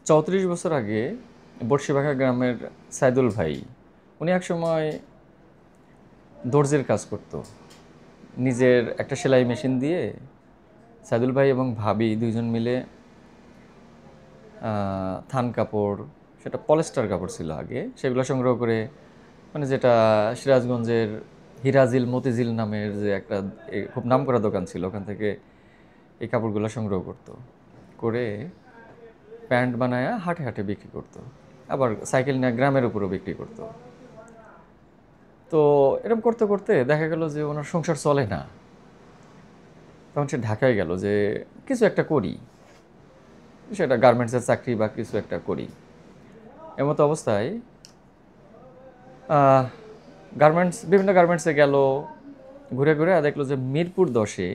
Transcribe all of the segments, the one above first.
34 বছর আগে বর্ষিবাখা গ্রামের সাইদুল ভাই, উনি একসময় দর্জির কাজ করত। নিজের একটা সেলাই মেশিন দিয়ে সাইদুল ভাই এবং ভাবি দুইজন মিলে থান কাপড়, সেটা পলেস্টার কাপড় ছিল আগে, সেগুলো সংগ্রহ করে, মানে যেটা সিরাজগঞ্জের হিরাজিল মতিঝিল নামের যে একটা খুব নামকরা দোকান ছিল, ওখান থেকে এই কাপড়গুলো সংগ্রহ করতো, করে প্যান্ট বানায় হাটে হাটে বিক্রি করতো। আবার সাইকেল নিয়ে গ্রামের উপরও বিক্রি করতো। তো এরকম করতে করতে দেখা গেল যে ওনার সংসার চলে না। তখন সে ঢাকায় গেল যে কিছু একটা করি, সেটা গার্মেন্টসের চাকরি বা কিছু একটা করি। এমতো অবস্থায় বিভিন্ন গার্মেন্টসে গেল, ঘুরে ঘুরে দেখলো যে মিরপুর 10-এ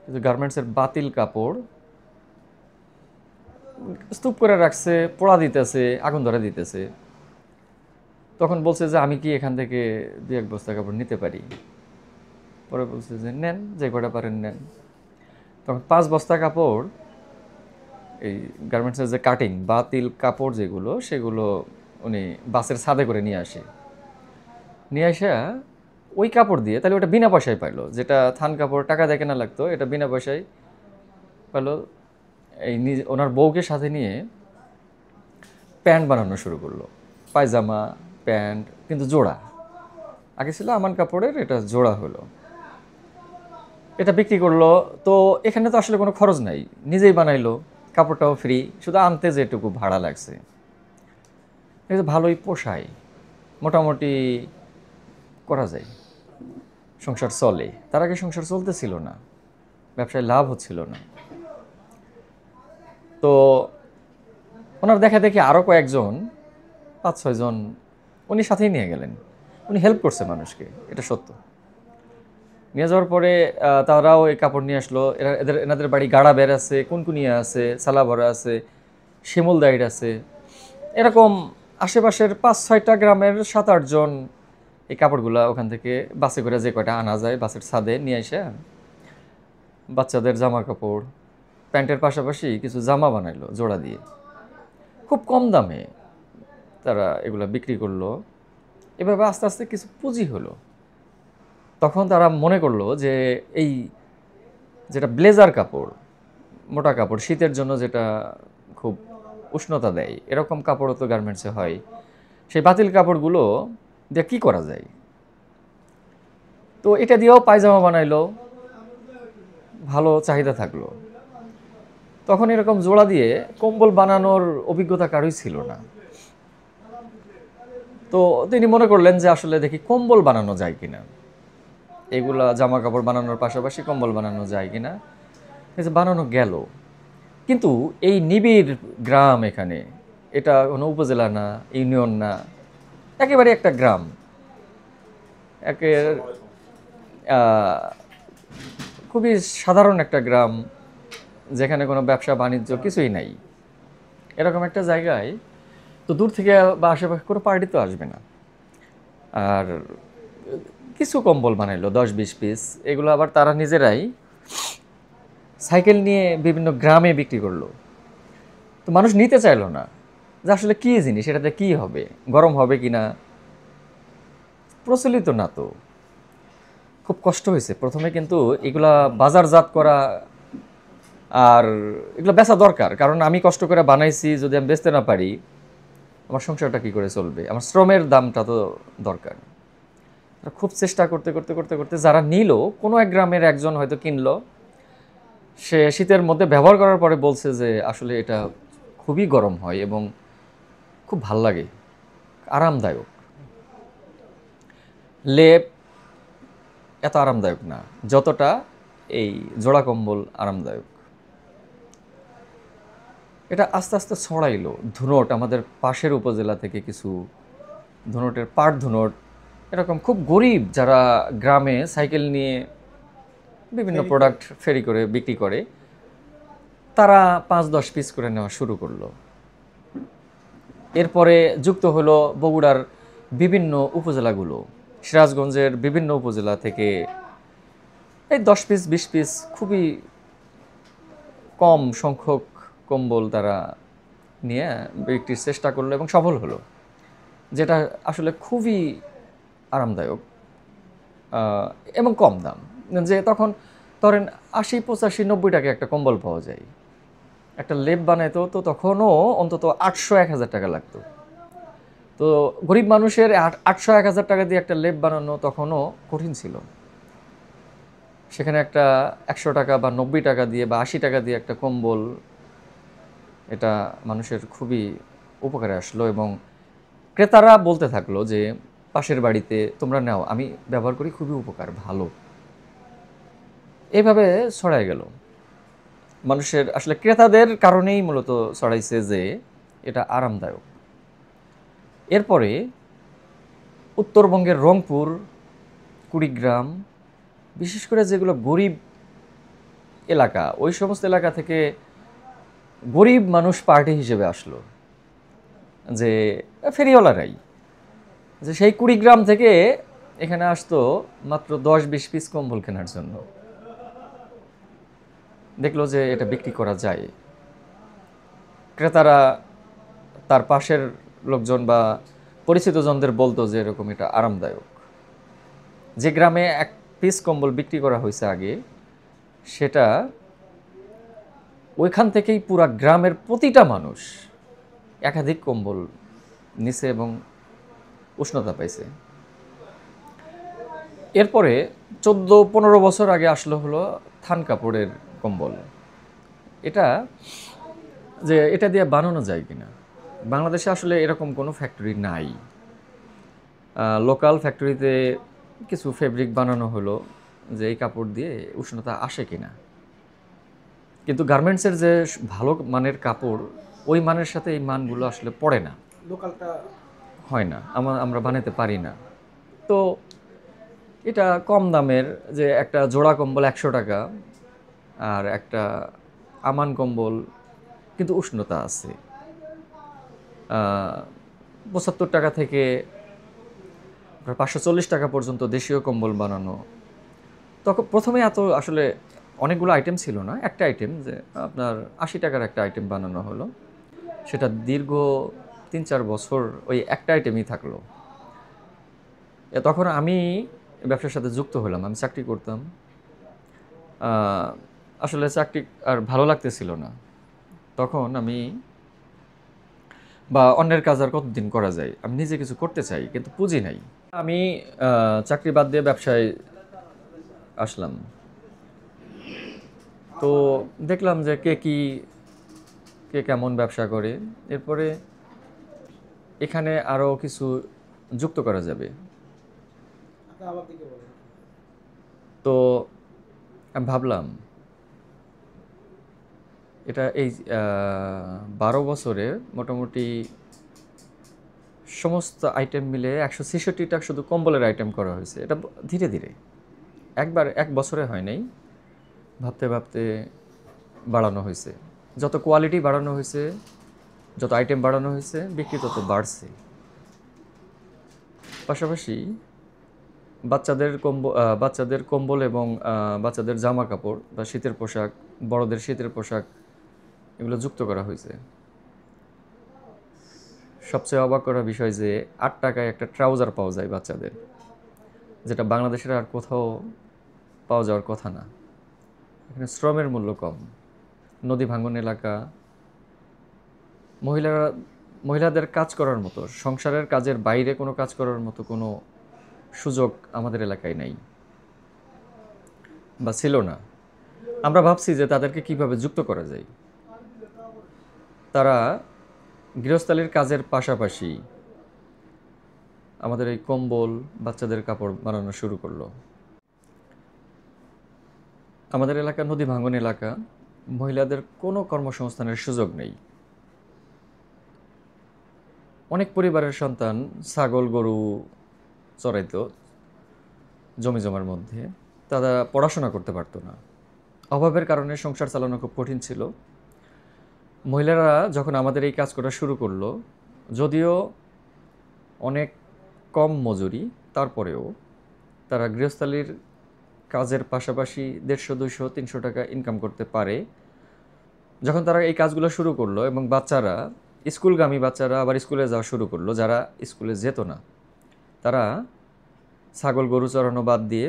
কিছু গার্মেন্টসের বাতিল কাপড় স্তূপ করে রাখছে, পোড়া দিতেছে, আগুন ধরে দিতেছে। তখন বলছে যে আমি কি এখান থেকে 2-1 বস্তা কাপড় নিতে পারি? পরে বলছে যে নেন, যে কটা পারেন নেন। তখন 5 বস্তা কাপড়, এই গার্মেন্টসের যে কাটিং বাতিল কাপড় যেগুলো, সেগুলো উনি বাসের ছাদে করে নিয়ে আসে। নিয়ে আসা ওই কাপড় দিয়ে, তাহলে ওটা বিনা পয়সায় পাইলো, যেটা থান কাপড় টাকা দিয়ে কেনা লাগতো, এটা বিনা পয়সায় পাইলো। এই ওনার বউকে সাথে নিয়ে প্যান্ট বানানো শুরু করলো, পায়জামা, প্যান্ট, কিন্তু জোড়া। আগে ছিল আমান কাপড়ের, এটা জোড়া হলো। এটা বিক্রি করলো। তো এখানে তো আসলে কোনো খরচ নাই, নিজেই বানাইলো, কাপড়টাও ফ্রি, শুধু আনতে যেটুকু ভাড়া লাগছে। এটা ভালোই পোষায়, মোটামুটি করা যায়, সংসার চলে। তার আগে সংসার চলতেছিল না, ব্যবসায় লাভ হচ্ছিল না। তো ওনার দেখা দেখি আরও কয়েকজন, 5-6 জন উনি সাথেই নিয়ে গেলেন। উনি হেল্প করছে মানুষকে, এটা সত্য। নিয়ে যাওয়ার পরে তারাও এই কাপড় নিয়ে আসলো। এনাদের বাড়ি গাড়া বের আছে, কুনকুনিয়া আছে, সালাভরা আছে, শিমুল দাইড আছে। এরকম আশেপাশের 5-6টা গ্রামের 7-8 জন এই কাপড়গুলা ওখান থেকে বাসে করে যে কয়টা আনা যায় বাসের ছাদে নিয়ে এসে বাচ্চাদের জামা কাপড়, প্যান্টের পাশাপাশি কিছু জামা বানাইলো জোড়া দিয়ে, খুব কম দামে তারা এগুলো বিক্রি করলো। এভাবে আস্তে আস্তে কিছু পুঁজি হলো। তখন তারা মনে করলো যে এই যেটা ব্লেজার কাপড়, মোটা কাপড়, শীতের জন্য যেটা খুব উষ্ণতা দেয়, এরকম কাপড়ও তো গার্মেন্টসে হয়। সেই বাতিল কাপড়গুলো দিয়ে কী করা যায়? তো এটা দিয়েও পায়জামা বানাইলো, ভালো চাহিদা থাকলো। তখন এরকম জোড়া দিয়ে কম্বল বানানোর অভিজ্ঞতা কারোই ছিল না। তো তিনি মনে করলেন যে আসলে দেখি কম্বল বানানো যায় কিনা, এগুলা জামা কাপড় বানানোর পাশাপাশি কম্বল বানানো যায় কিনা। বানানো গেল। কিন্তু এই নিবিড় গ্রাম, এখানে এটা কোনো উপজেলা না, ইউনিয়ন না, একেবারে একটা গ্রাম, একের খুবই সাধারণ একটা গ্রাম, যেখানে কোনো ব্যবসা বাণিজ্য কিছুই নাই। এরকম একটা জায়গায় তো দূর থেকে বা আশেপাশে কোনো পার্টি তো আসবে না। আর কিছু কম্বল বানাইলো 10-20 পিস, এগুলো আবার তারা নিজেরাই সাইকেল নিয়ে বিভিন্ন গ্রামে বিক্রি করলো। তো মানুষ নিতে চাইলো না, যে আসলে কী জিনিস, এটাতে কী হবে, গরম হবে কি না, প্রচলিত না তো। খুব কষ্ট হয়েছে প্রথমে, কিন্তু এগুলা বাজারজাত করা আর এগুলো বেচা দরকার। কারণ আমি কষ্ট করে বানাইছি, যদি আমি বেচতে না পারি, আমার সংসারটা কী করে চলবে? আমার শ্রমের দামটা তো দরকার। খুব চেষ্টা করতে করতে করতে করতে যারা নিল, কোনো এক গ্রামের একজন হয়তো কিনলো। সে শীতের মধ্যে ব্যবহার করার পরে বলছে যে আসলে এটা খুবই গরম হয় এবং খুব ভাল লাগে, আরামদায়ক। লেপ এত আরামদায়ক না যতটা এই জোড়া কম্বল আরামদায়ক। এটা আস্তে আস্তে ছড়াইলো। ধুনট, আমাদের পাশের উপজেলা থেকে কিছু ধুনটের পাট ধুনট, এরকম খুব গরিব যারা গ্রামে সাইকেল নিয়ে বিভিন্ন প্রোডাক্ট ফেরি করে বিক্রি করে, তারা 5-10 পিস করে নেওয়া শুরু করলো। এরপরে যুক্ত হলো বগুড়ার বিভিন্ন উপজেলাগুলো, সিরাজগঞ্জের বিভিন্ন উপজেলা থেকে এই 10 পিস 20 পিস, খুবই কম সংখ্যক কম্বল তারা নিয়ে বিক্রির চেষ্টা করলো এবং সফল হলো, যেটা আসলে খুবই আরামদায়ক এবং কম দাম। যে তখন ধরেন ৮০, ৮৫, ৯০ টাকা একটা কম্বল পাওয়া যায়। একটা লেপ বানাইতো তো তখনও অন্তত ৮০০, ১,০০০ টাকা লাগতো। তো গরিব মানুষের ৮০০, ১,০০০ টাকা দিয়ে একটা লেপ বানানো তখনও কঠিন ছিল। সেখানে একটা ১০০ টাকা বা ৯০ টাকা দিয়ে বা ৮০ টাকা দিয়ে একটা কম্বল, এটা মানুষের খুবই উপকারে আসলো এবং ক্রেতারা বলতে থাকলো যে পাশের বাড়িতে তোমরা নাও, আমি ব্যবহার করি, খুবই উপকার, ভালো। এইভাবে ছড়ায় গেল। মানুষের আসলে ক্রেতাদের কারণেই মূলত ছড়াইছে যে এটা আরামদায়ক। এরপরে উত্তরবঙ্গের রংপুর, কুড়িগ্রাম, বিশেষ করে যেগুলো গরিব এলাকা, ওই সমস্ত এলাকা থেকে গরিব মানুষ পার্টি হিসেবে আসলো, যে ফেরিওয়ালারাই, যে সেই কুড়িগ্রাম থেকে এখানে আসতো মাত্র ১০-২০ পিস কম্বল কেনার জন্য। দেখলো যে এটা বিক্রি করা যায়। ক্রেতারা তার পাশের লোকজন বা পরিচিত জনদের বলতো যে এরকম এটা আরামদায়ক। যে গ্রামে ১ পিস কম্বল বিক্রি করা হয়েছে আগে, সেটা ওইখান থেকেই পুরা গ্রামের প্রতিটা মানুষ একাধিক কম্বল নিছে এবং উষ্ণতা পাইছে। এরপরে ১৪-১৫ বছর আগে আসলো হলো থান কাপড়ের কম্বল। এটা দিয়ে বানানো যায় কিনা, বাংলাদেশে আসলে এরকম কোনো ফ্যাক্টরি নাই। লোকাল ফ্যাক্টরিতে কিছু ফেব্রিক বানানো হলো যে এই কাপড় দিয়ে উষ্ণতা আসে কিনা, কিন্তু গার্মেন্টসের যে ভালো মানের কাপড়, ওই মানের সাথে এই মানগুলো আসলে পড়ে না, লোকালটা হয় না, আমরা বানাতে পারি না। তো এটা কম দামের, যে একটা জোড়া কম্বল ১০০ টাকা আর একটা আমান কম্বল, কিন্তু উষ্ণতা আছে। ৭৫ টাকা থেকে ৫৪০ টাকা পর্যন্ত দেশীয় কম্বল বানানো। তখন প্রথমে এত আসলে অনেকগুলো আইটেম ছিল না, একটা আইটেম, যে আপনার ৮০ টাকার একটা আইটেম বানানো হলো, সেটা দীর্ঘ ৩-৪ বছর ওই একটা আইটেমই থাকলো। তখন আমি ব্যবসার সাথে যুক্ত হলাম, আমি চাকরি করতাম। আসলে চাকরি আর ভালো লাগতেছিল না তখন। আমি বা অন্যের কাজ আর কতদিন করা যায়, আমি নিজে কিছু করতে চাই, কিন্তু পুঁজি নাই। আমি চাকরি বাদ দিয়ে ব্যবসায় আসলাম। তো দেখলাম যে কে কেমন ব্যবসা করে, এরপরে এখানে আরও কিছু যুক্ত করা যাবে। তো আমি ভাবলাম এটা এই ১২ বছরে মোটামুটি সমস্ত আইটেম মিলে ১৬৬টা শুধু কম্বলের আইটেম করা হয়েছে। এটা ধীরে ধীরে, এক বছরে হয় নাই, ভাবতে ভাবতে বাড়ানো হয়েছে। যত কোয়ালিটি বাড়ানো হয়েছে, যত আইটেম বাড়ানো হয়েছে, বিক্রি তত বাড়ছে। পাশাপাশি বাচ্চাদের কম্বল এবং বাচ্চাদের জামা কাপড় বা শীতের পোশাক, বড়দের শীতের পোশাক, এগুলো যুক্ত করা হয়েছে। সবচেয়ে অবাক করা বিষয় যে ৮ টাকায় একটা ট্রাউজার পাওয়া যায় বাচ্চাদের, যেটা বাংলাদেশের আর কোথাও পাওয়া যাওয়ার কথা না। এখানে শ্রমের মূল্য কম, নদী ভাঙন এলাকা, মহিলাদের কাজ করার মতো, সংসারের কাজের বাইরে কোনো কাজ করার মতো কোনো সুযোগ আমাদের এলাকায় নাই বা ছিল না। আমরা ভাবছি যে তাদেরকে কিভাবে যুক্ত করা যায়। তারা গৃহস্থালির কাজের পাশাপাশি আমাদের এই কম্বল, বাচ্চাদের কাপড় বানানো শুরু করলো। আমাদের এলাকা নদী ভাঙন এলাকা, মহিলাদের কোনো কর্মসংস্থানের সুযোগ নেই। অনেক পরিবারের সন্তান ছাগল গরু চড়াইতো জমি জমার মধ্যে, তারা পড়াশোনা করতে পারতো না। অভাবের কারণে সংসার চালানো খুব কঠিন ছিল। মহিলারা যখন আমাদের এই কাজ করা শুরু করলো, যদিও অনেক কম মজুরি, তারপরেও তারা গৃহস্থালির কাজের পাশাপাশি ১৫০, ২০০, ৩০০ টাকা ইনকাম করতে পারে। যখন তারা এই কাজগুলো শুরু করলো এবং বাচ্চারা, স্কুলগামী বাচ্চারা আবার স্কুলে যাওয়া শুরু করলো, যারা স্কুলে যেত না তারা ছাগল গরু চড়ানো বাদ দিয়ে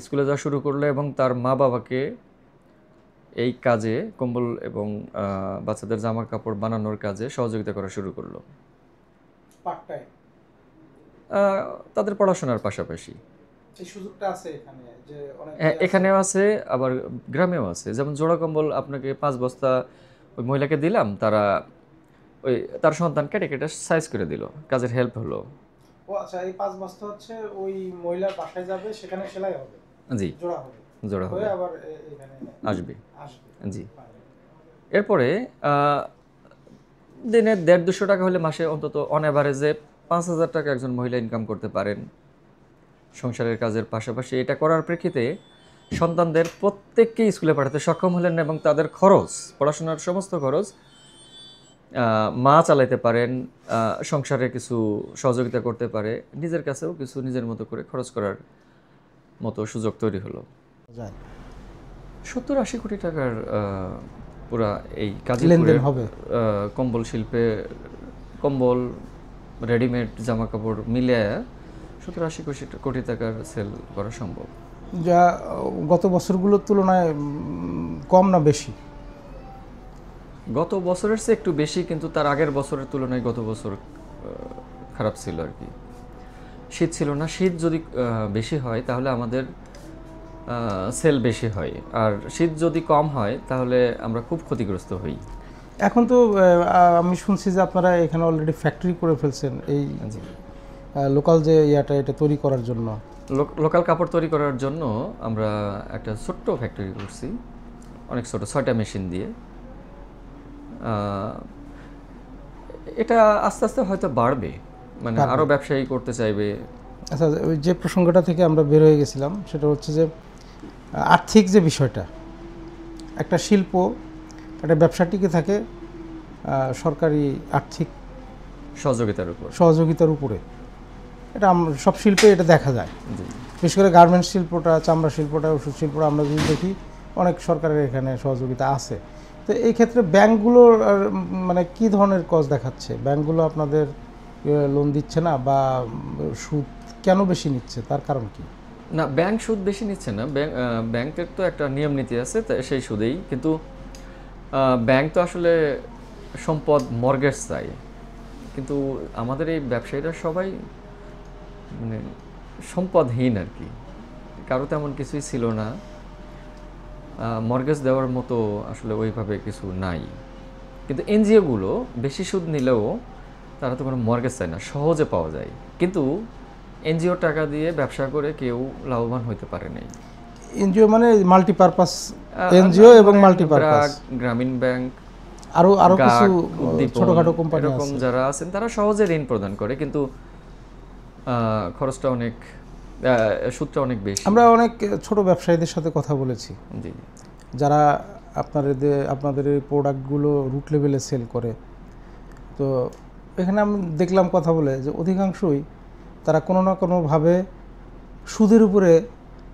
স্কুলে যাওয়া শুরু করলো এবং তার মা বাবাকে এই কাজে কম্বল এবং বাচ্চাদের জামা কাপড় বানানোর কাজে সহযোগিতা করা শুরু করলো তাদের পড়াশোনার পাশাপাশি। এই সুযোগটা আছে এখানে, যে এখানেও আছে, আবার গ্রামেও আছে। যেমন জোড়া কম্বল আপনাকে 5 বস্তা ওই মহিলাকে দিলাম, তারা ওই তার সন্তান কেটে কেটে সাইজ করে দিল, কাজের হেল্প হলো। ও আচ্ছা, এই 5 বস্তা হচ্ছে ওই মহিলার বাসায় যাবে, সেখানে সেলাই হবে, জি জোড়া হবে, আবার এখানে আসবে। জি, এরপরে দিনে 150-200 টাকা হলে মাসে অন্তত অন অ্যাভারেজে 5,000 টাকা একজন মহিলা ইনকাম করতে পারেন সংসারের কাজের পাশাপাশি। এটা করার প্রেক্ষিতে সন্তানদের প্রত্যেককেই স্কুলে পাঠাতে সক্ষম হলেন এবং তাদের খরচ, পড়াশোনার সমস্ত খরচ মা চালাইতে পারেন, সংসারে কিছু সহযোগিতা করতে পারে, নিজের কাছেও কিছু নিজের মতো করে খরচ করার মতো সুযোগ তৈরি হলো। 70-80 কোটি টাকার পুরা এই লেনদেন হবে কম্বল শিল্পে। কম্বল, রেডিমেড জামা কাপড় মিলিয়ে 70-80 কোটি টাকার সেল করা সম্ভব, যা গত বছরগুলোর তুলনায় কম না বেশি? গত বছরের চেয়ে একটু বেশি, কিন্তু তার আগের বছরের তুলনায় গত বছর খারাপ ছিল আর কি। শীত ছিল না, শীত যদি বেশি হয় তাহলে আমাদের সেল বেশি হয়, আর শীত যদি কম হয় তাহলে আমরা খুব ক্ষতিগ্রস্ত হই। এখন তো আমি শুনছি যে আপনারা এখানে অলরেডি ফ্যাক্টরি করে ফেলছেন এই লোকাল যে এটা তৈরি করার জন্য। লোকাল কাপড় তৈরি করার জন্য আমরা একটা ছোট্ট ফ্যাক্টরি করছি, অনেক ছোট, 6টা মেশিন দিয়ে। এটা আস্তে আস্তে হয়তো বাড়বে, মানে আরও ব্যবসায়ী করতে চাইবে। আচ্ছা, ওই যে প্রসঙ্গটা থেকে আমরা বের হয়ে গেছিলাম সেটা হচ্ছে যে আর্থিক যে বিষয়টা, একটা শিল্প, একটা ব্যবসা টিকে থাকে সরকারি আর্থিক সহযোগিতার উপরে। এটা সব শিল্পে এটা দেখা যায়, বিশেষ করে গার্মেন্টস শিল্পটা, চামড়া শিল্পটা, ওষুধ শিল্পটা আমরা যদি দেখি অনেক সরকারের এখানে সহযোগিতা আছে। তো এই ক্ষেত্রে ব্যাংকগুলোর মানে কী ধরনের কজ দেখাচ্ছে? ব্যাংকগুলো আপনাদের লোন দিচ্ছে না, বা সুদ কেন বেশি নিচ্ছে, তার কারণ কি? না, ব্যাংক সুদ বেশি নিচ্ছে না। ব্যাংকের তো একটা নিয়ম নীতি আছে, সেই সুদেই। কিন্তু ব্যাংক তো আসলে সম্পদ মর্গেজ চাই, কিন্তু আমাদের এই ব্যবসায়ীরা সবাই মানে সম্পদহীন আর কি, কারো তেমন কিছুই ছিল না, মর্গেজ দেওয়ার মতো আসলে ওইভাবে কিছু নাই। কিন্তু এনজিওগুলো বেশি সুদ নিলেও তারা তো কোনো মর্গেজ চায় না, সহজে পাওয়া যায়। কিন্তু এনজিও টাকা দিয়ে ব্যবসা করে কেউ লাভবান হইতে পারে নাই। এনজিও মানে মাল্টিপারপাস এনজিও এবং মাল্টিপারপাস, গ্রামীণ ব্যাংক, আরো কিছু ছোটখাটো কোম্পানি এরকম যারা আছেন তারা সহজে ঋণ প্রদান করে, কিন্তু খরচটা অনেক, সুদটা অনেক বেশি। আমরা অনেক ছোট ব্যবসায়ীদের সাথে কথা বলেছি, যারা আপনাদের এই প্রোডাক্টগুলো রুট লেভেলে সেল করে। তো এখানে আমি দেখলাম কথা বলে যে অধিকাংশই তারা কোনো না কোনোভাবে সুদের উপরে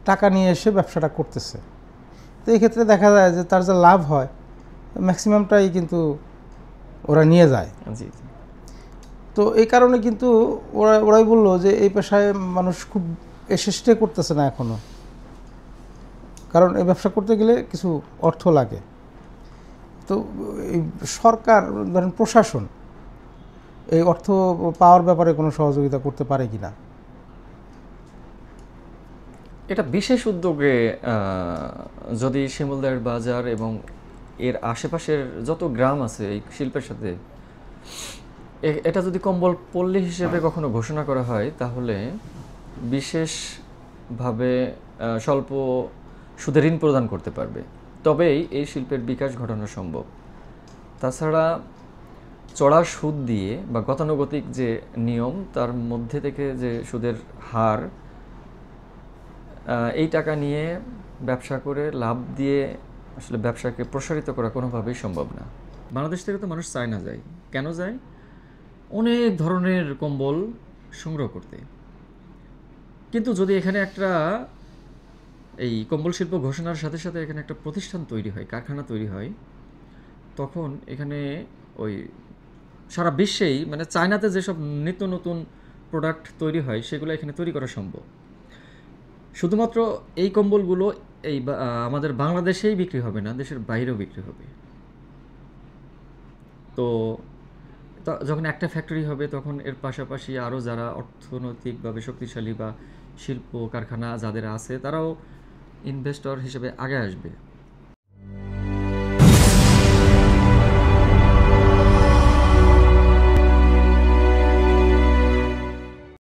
টাকা নিয়ে এসে ব্যবসাটা করতেছে। তো এই ক্ষেত্রে দেখা যায় যে তার যে লাভ হয় ম্যাক্সিমামটাই কিন্তু ওরা নিয়ে যায়। তো এই কারণে কিন্তু ওরাই বললো যে এই পেশায় মানুষ খুব এসে স্টে করতেছে না এখনও, কারণ এই ব্যবসা করতে গেলে কিছু অর্থ লাগে। তো এই সরকার, ধরেন প্রশাসন, এই অর্থ পাওয়ার ব্যাপারে কোনো সহযোগিতা করতে পারে কি না? এটা বিশেষ উদ্যোগে যদি শিমুলদার বাজার এবং এর আশেপাশের যত গ্রাম আছে এই শিল্পের সাথে, এটা যদি কম্বল পল্লী হিসেবে কখনো ঘোষণা করা হয় তাহলে বিশেষভাবে স্বল্প সুদে ঋণ প্রদান করতে পারবে, তবেই এই শিল্পের বিকাশ ঘটানো সম্ভব। তাছাড়া চড়া সুদ দিয়ে বা গতানুগতিক যে নিয়ম তার মধ্যে থেকে যে সুদের হার, এই টাকা নিয়ে ব্যবসা করে লাভ দিয়ে আসলে ব্যবসাকে প্রসারিত করা কোনোভাবেই সম্ভব না। বাংলাদেশ থেকে তো মানুষ চায়না যায়, কেন যায়? অনেক ধরনের কম্বল সংগ্রহ করতে। কিন্তু যদি এখানে একটা এই কম্বল শিল্প ঘোষণার সাথে সাথে এখানে একটা প্রতিষ্ঠান তৈরি হয়, কারখানা তৈরি হয়, তখন এখানে ওই সারা বিশ্বেই মানে চায়নাতে যেসব নিত্য নতুন প্রোডাক্ট তৈরি হয় সেগুলো এখানে তৈরি করা সম্ভব। শুধুমাত্র এই কম্বলগুলো আমাদের বাংলাদেশেই বিক্রি হবে না, দেশের বাইরেও বিক্রি হবে। তো যখন একটা ফ্যাক্টরি হবে তখন এর পাশাপাশি আরও যারা অর্থনৈতিকভাবে শক্তিশালী বা শিল্প কারখানা যাদের আছে তারাও ইনভেস্টর হিসেবে আগে আসবে।